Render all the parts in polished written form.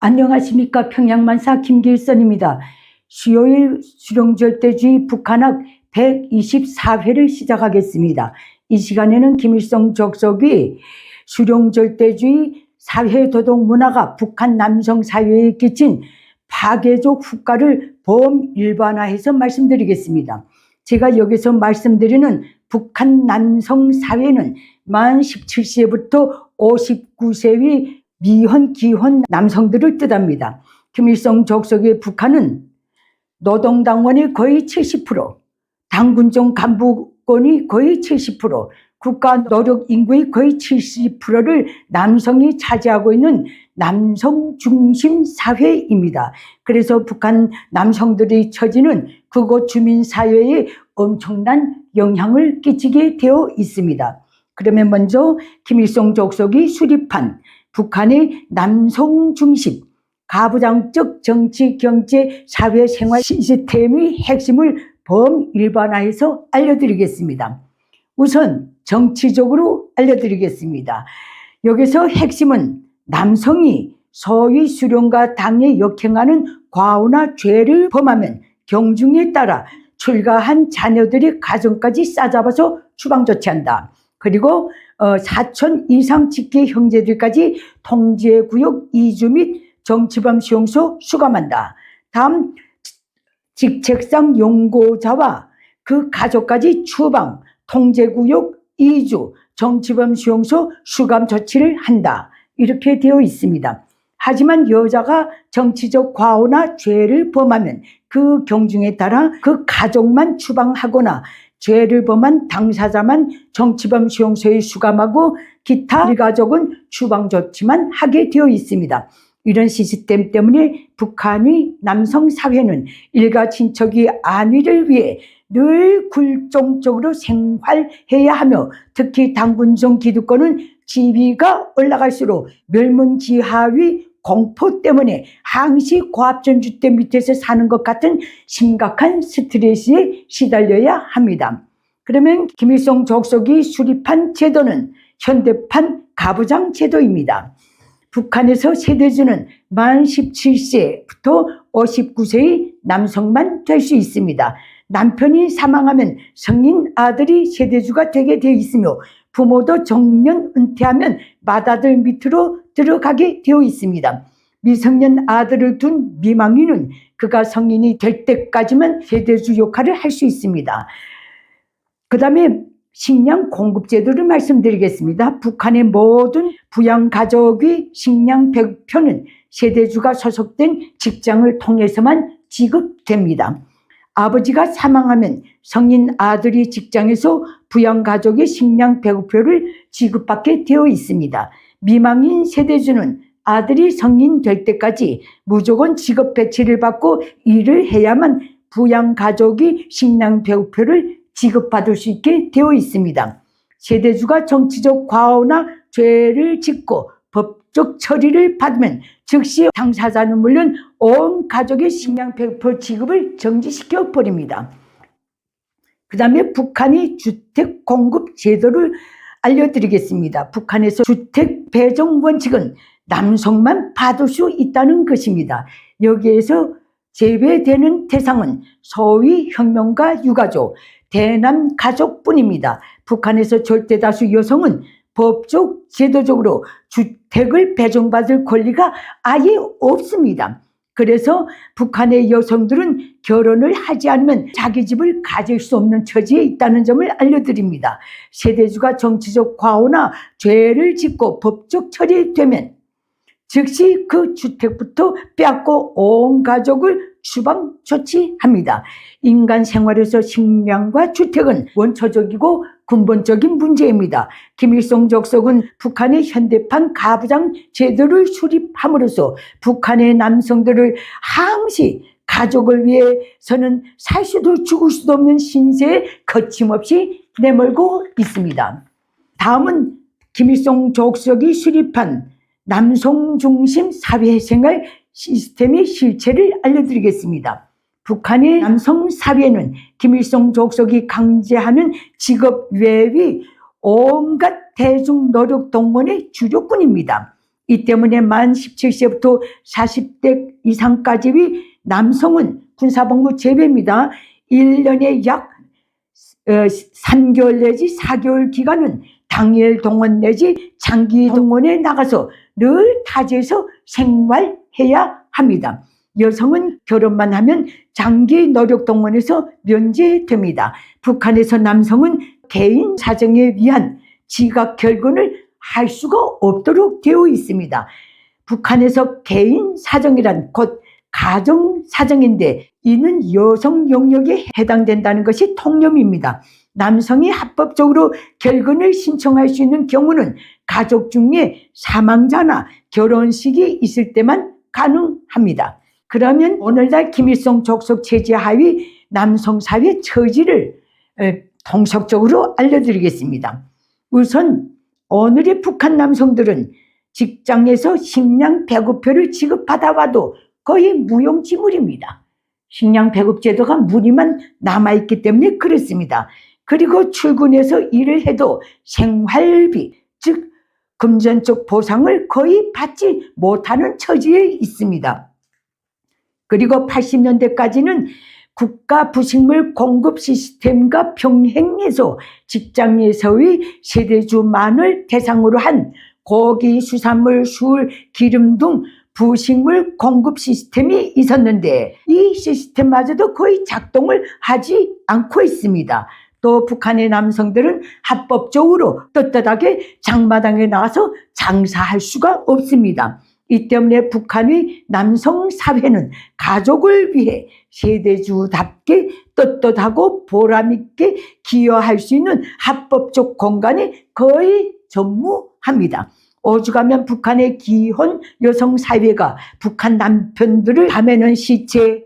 안녕하십니까. 평양만사 김길선입니다. 수요일 수령절대주의 북한학 124회를 시작하겠습니다. 이 시간에는 김일성 족속이 수령절대주의 사회도덕문화가 북한 남성 사회에 끼친 파괴적 후과를 범일반화해서 말씀드리겠습니다. 제가 여기서 말씀드리는 북한 남성 사회는 만 17세부터 59세의 미혼, 기혼 남성들을 뜻합니다. 김일성 족속의 북한은 노동당원이 거의 70%, 당군종 간부권이 거의 70%, 국가노력인구의 거의 70%를 남성이 차지하고 있는 남성 중심 사회입니다. 그래서 북한 남성들의 처지는 그곳 주민사회에 엄청난 영향을 끼치게 되어 있습니다. 그러면 먼저 김일성 족속이 수립한 북한의 남성 중심, 가부장적 정치, 경제, 사회, 생활 시스템의 핵심을 범일반화해서 알려드리겠습니다. 우선 정치적으로 알려드리겠습니다. 여기서 핵심은 남성이 소위 수령과 당에 역행하는 과오나 죄를 범하면 경중에 따라 출가한 자녀들의 가정까지 싸잡아서 추방 조치한다. 그리고 사촌 이상 직계 형제들까지 통제구역 이주 및 정치범 수용소 수감한다. 다음 직책상 용고자와 그 가족까지 추방, 통제구역 이주, 정치범 수용소 수감 조치를 한다. 이렇게 되어 있습니다. 하지만 여자가 정치적 과오나 죄를 범하면 그 경중에 따라 그 가족만 추방하거나 죄를 범한 당사자만 정치범 수용소에 수감하고 기타 가족은 추방 조치만 하게 되어 있습니다. 이런 시스템 때문에 북한의 남성 사회는 일가 친척이 안위를 위해 늘 굴종적으로 생활해야 하며 특히 당군종 기득권은 지위가 올라갈수록 멸문지하의 공포 때문에 항시 고압전주대 밑에서 사는 것 같은 심각한 스트레스에 시달려야 합니다. 그러면 김일성 족속이 수립한 제도는 현대판 가부장 제도입니다. 북한에서 세대주는 만 17세부터 59세의 남성만 될 수 있습니다. 남편이 사망하면 성인 아들이 세대주가 되게 되어 있으며 부모도 정년 은퇴하면 맏아들 밑으로 들어가게 되어 있습니다. 미성년 아들을 둔 미망인은 그가 성인이 될 때까지만 세대주 역할을 할 수 있습니다. 그 다음에 식량 공급 제도를 말씀드리겠습니다. 북한의 모든 부양가족의 식량 100표는 세대주가 소속된 직장을 통해서만 지급됩니다. 아버지가 사망하면 성인 아들이 직장에서 부양가족의 식량 100표를 지급받게 되어 있습니다. 미망인 세대주는 아들이 성인 될 때까지 무조건 직업 배치를 받고 일을 해야만 부양가족이 식량 100표를 지급받을 수 있게 되어 있습니다. 세대주가 정치적 과오나 죄를 짓고 법적 처리를 받으면 즉시 당사자는 물론 온 가족의 식량 100% 지급을 정지시켜 버립니다. 그 다음에 북한의 주택 공급 제도를 알려드리겠습니다. 북한에서 주택 배정 원칙은 남성만 받을 수 있다는 것입니다. 여기에서 제외되는 대상은 소위 혁명가 유가족, 대남 가족뿐입니다. 북한에서 절대다수 여성은 법적, 제도적으로 주택을 배정받을 권리가 아예 없습니다. 그래서 북한의 여성들은 결혼을 하지 않으면 자기 집을 가질 수 없는 처지에 있다는 점을 알려드립니다. 세대주가 정치적 과오나 죄를 짓고 법적 처리되면 즉시 그 주택부터 빼앗고 온 가족을 추방 조치합니다. 인간 생활에서 식량과 주택은 원초적이고 근본적인 문제입니다. 김일성 족속은 북한의 현대판 가부장 제도를 수립함으로써 북한의 남성들을 항시 가족을 위해서는 살 수도 죽을 수도 없는 신세에 거침없이 내몰고 있습니다. 다음은 김일성 족속이 수립한 남성 중심 사회생활 시스템의 실체를 알려드리겠습니다. 북한의 남성 사회는 김일성 족속이 강제하는 직업 외의 온갖 대중 노력 동원의 주력군입니다. 이 때문에 만 17세부터 40대 이상까지의 남성은 군사복무 제외입니다. 1년에 약 3개월 내지 4개월 기간은 당일 동원 내지 장기 동원에 나가서 늘 타지에서 생활해야 합니다. 여성은 결혼만 하면 장기 노력 동원에서 면제됩니다. 북한에서 남성은 개인 사정에 의한 지각 결혼을 할 수가 없도록 되어 있습니다. 북한에서 개인 사정이란 곧 가정 사정인데 이는 여성 영역에 해당된다는 것이 통념입니다. 남성이 합법적으로 결혼을 신청할 수 있는 경우는 가족 중에 사망자나 결혼식이 있을 때만 가능합니다. 그러면 오늘날 김일성 족속 체제 하위 남성 사회 처지를 통속적으로 알려드리겠습니다. 우선 오늘의 북한 남성들은 직장에서 식량 배급표를 지급받아와도 거의 무용지물입니다. 식량 배급 제도가 무늬만 남아있기 때문에 그렇습니다. 그리고 출근해서 일을 해도 생활비, 즉 금전적 보상을 거의 받지 못하는 처지에 있습니다. 그리고 80년대까지는 국가 부식물 공급 시스템과 병행해서 직장에서의 세대주만을 대상으로 한 고기, 수산물, 술, 기름 등 부식물 공급 시스템이 있었는데 이 시스템마저도 거의 작동을 하지 않고 있습니다. 또 북한의 남성들은 합법적으로 떳떳하게 장마당에 나와서 장사할 수가 없습니다. 이 때문에 북한의 남성 사회는 가족을 위해 세대주답게 떳떳하고 보람있게 기여할 수 있는 합법적 공간이 거의 전무합니다. 오죽하면 북한의 기혼 여성 사회가 북한 남편들을 밤에는 시체,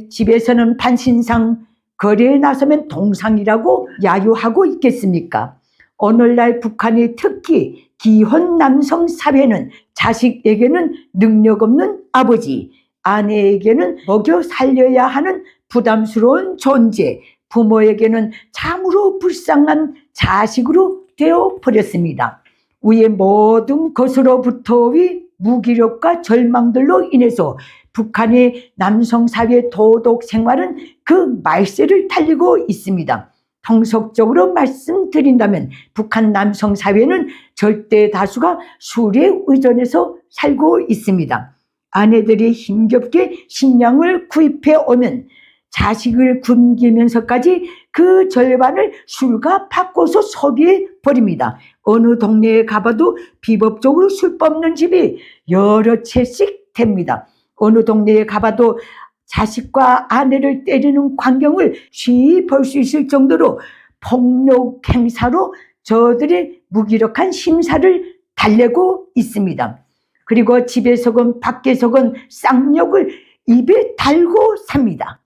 집에서는 반신상, 거리에 나서면 동상이라고 야유하고 있겠습니까? 오늘날 북한의 특히 기혼 남성 사회는 자식에게는 능력 없는 아버지, 아내에게는 먹여 살려야 하는 부담스러운 존재, 부모에게는 참으로 불쌍한 자식으로 되어버렸습니다. 위의 모든 것으로부터의 무기력과 절망들로 인해서 북한의 남성사회 도덕 생활은 그 말세를 달리고 있습니다. 통속적으로 말씀드린다면 북한 남성사회는 절대 다수가 술에 의존해서 살고 있습니다. 아내들이 힘겹게 식량을 구입해 오면 자식을 굶기면서까지 그 절반을 술과 바꿔서 소비해 버립니다. 어느 동네에 가봐도 비법적으로 술 뽑는 집이 여러 채씩 됩니다. 어느 동네에 가봐도 자식과 아내를 때리는 광경을 쉬이 볼 수 있을 정도로 폭력 행사로 저들의 무기력한 심사를 달래고 있습니다. 그리고 집에서건 밖에서건 쌍욕을 입에 달고 삽니다.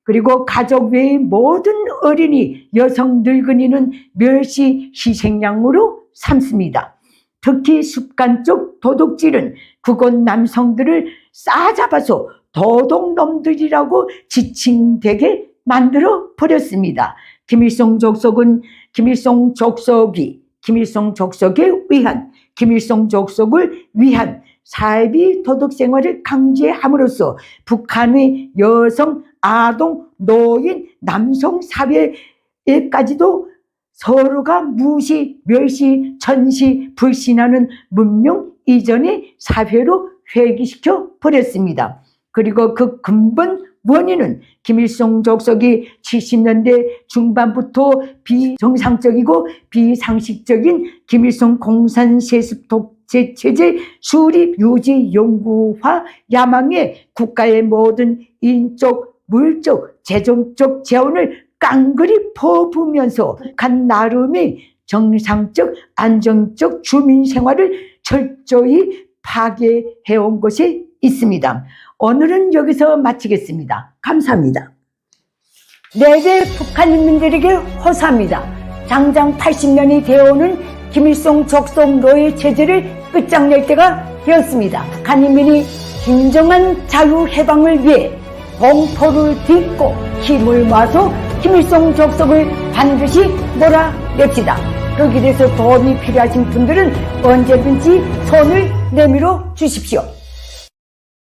그리고 가족 외의 모든 어린이, 여성, 늙은이는 멸시 희생양으로 삼습니다. 특히 습관적 도둑질은 그곳 남성들을 싸잡아서 도둑놈들이라고 지칭되게 만들어 버렸습니다. 김일성 족속은 김일성 족속에 의한 김일성 족속을 위한 사이비 도덕 생활을 강제함으로써 북한의 여성, 아동, 노인, 남성 사회에까지도 서로가 무시, 멸시, 천시, 불신하는 문명 이전의 사회로 회귀시켜 버렸습니다. 그리고 그 근본 원인은 김일성 족속이 70년대 중반부터 비정상적이고 비상식적인 김일성 공산 세습 독재 체제 수립 유지 연구화 야망에 국가의 모든 인적, 물적, 재정적 재원을 깡그리 퍼부으면서 북한 나름의 정상적, 안정적 주민 생활을 철저히 파괴해온 것이 있습니다. 오늘은 여기서 마치겠습니다. 감사합니다. 내게 북한 인민들에게 호소합니다. 장장 80년이 되어오는 김일성 족속 노예 체제를 끝장낼 때가 되었습니다. 북한 인민이 진정한 자유해방을 위해 공포를 딛고 힘을 모아서 김일성 족속을 반드시 몰아냅시다. 여기 대해서 도움이 필요하신 분들은 언제든지 손을 내밀어 주십시오.